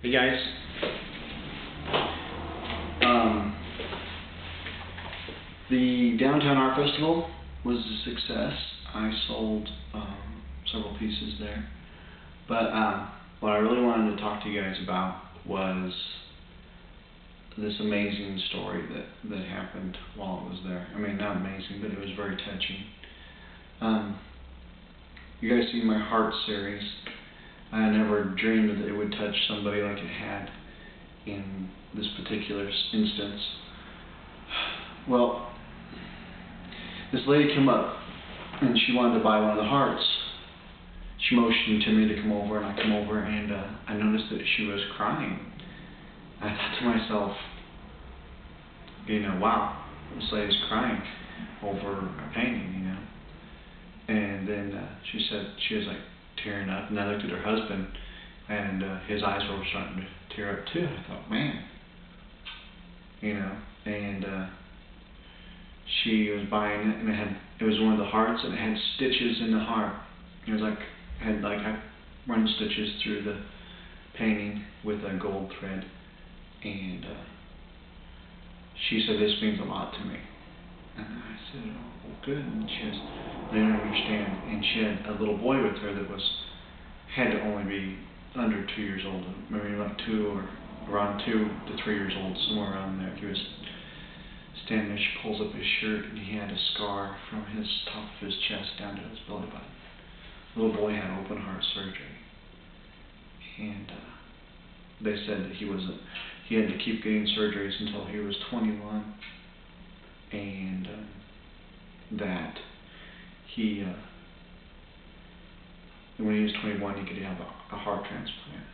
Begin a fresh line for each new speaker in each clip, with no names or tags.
Hey guys, the Downtown Art Festival was a success. I sold several pieces there, but what I really wanted to talk to you guys about was this amazing story that happened while I was there. I mean, not amazing, but it was very touching. You guys see my Heart series. I never dreamed that it would touch somebody like it had in this particular instance. Well, this lady came up and she wanted to buy one of the hearts. She motioned to me to come over, and I come over, and I noticed that she was crying. I thought to myself, wow, this lady's crying over a painting, And then she said she was like tearing up, and I looked at her husband, and his eyes were starting to tear up too. I thought, man, and she was buying it, and it was one of the hearts, and it had stitches in the heart. It was like I run stitches through the painting with a gold thread, and she said, this means a lot to me. And I said, oh, well, good. And she goes, I didn't understand. And she had a little boy with her that had to only be under 2 years old, maybe like around 2 to 3 years old, somewhere around there. He was standing there. She pulls up his shirt, and he had a scar from his top of his chest down to his belly button. The little boy had open heart surgery, and they said that he had to keep getting surgeries until he was 21, and that when he was 21, he could have a heart transplant.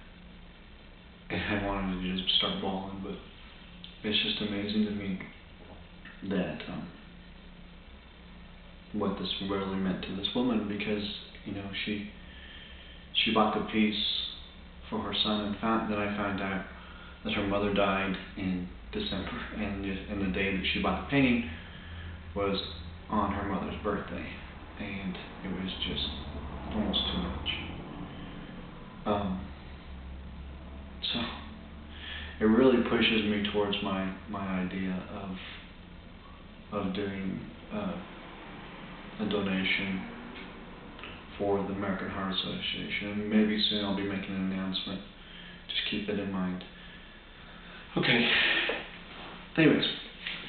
And I wanted to just start bawling, but it's just amazing to me that what this really meant to this woman, because she bought the piece for her son, and then I found out that her mother died in December, and the day that she bought the painting was on her mother's birthday, and it was just almost too much. So it really pushes me towards my idea of doing a donation for the American Heart Association, and maybe soon I'll be making an announcement. Just keep it in mind. Okay. Anyways,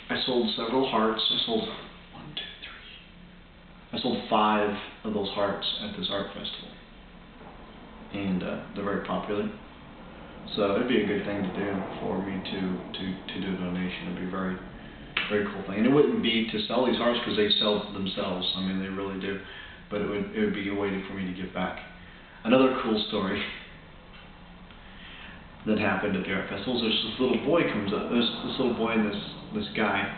I sold several hearts. I sold 5 of those hearts at this art festival, and they're very popular. So it'd be a good thing to do for me to do a donation. It'd be a very, very cool thing. And it wouldn't be to sell these hearts, because they sell themselves. I mean, they really do. But it would be a way for me to give back. Another cool story that happened at the art festivals. There's this little boy comes up. There's this little boy and this guy.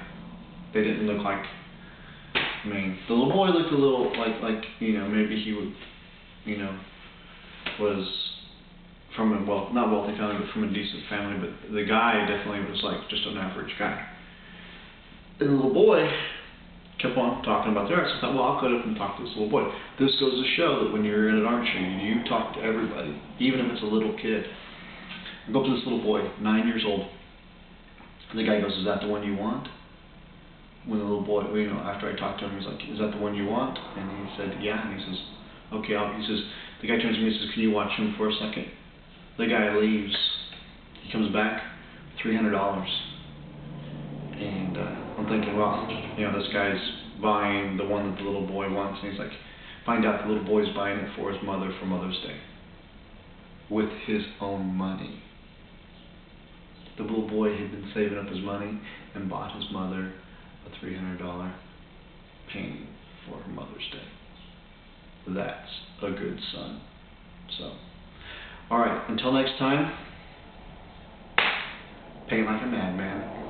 They didn't look like. I mean, the little boy looked a little like maybe he would, was from a not wealthy family, but from a decent family. But the guy definitely was like just an average guy. And the little boy kept on talking about the arts. I thought, well, I'll go up and talk to this little boy. This goes to show that when you're in an art show, you talk to everybody, even if it's a little kid. I go up to this little boy, 9 years old. And the guy goes, is that the one you want? When the little boy, after I talked to him, he's like, is that the one you want? And he said, yeah. And he says, okay. The guy turns to me and says, can you watch him for a second? The guy leaves. He comes back, $300. And I'm thinking, well, this guy's buying the one that the little boy wants. And he's like, find out the little boy's buying it for his mother for Mother's Day. With his own money. The little boy had been saving up his money and bought his mother a $300 painting for her Mother's Day. That's a good son. So, alright, until next time, paint like a madman.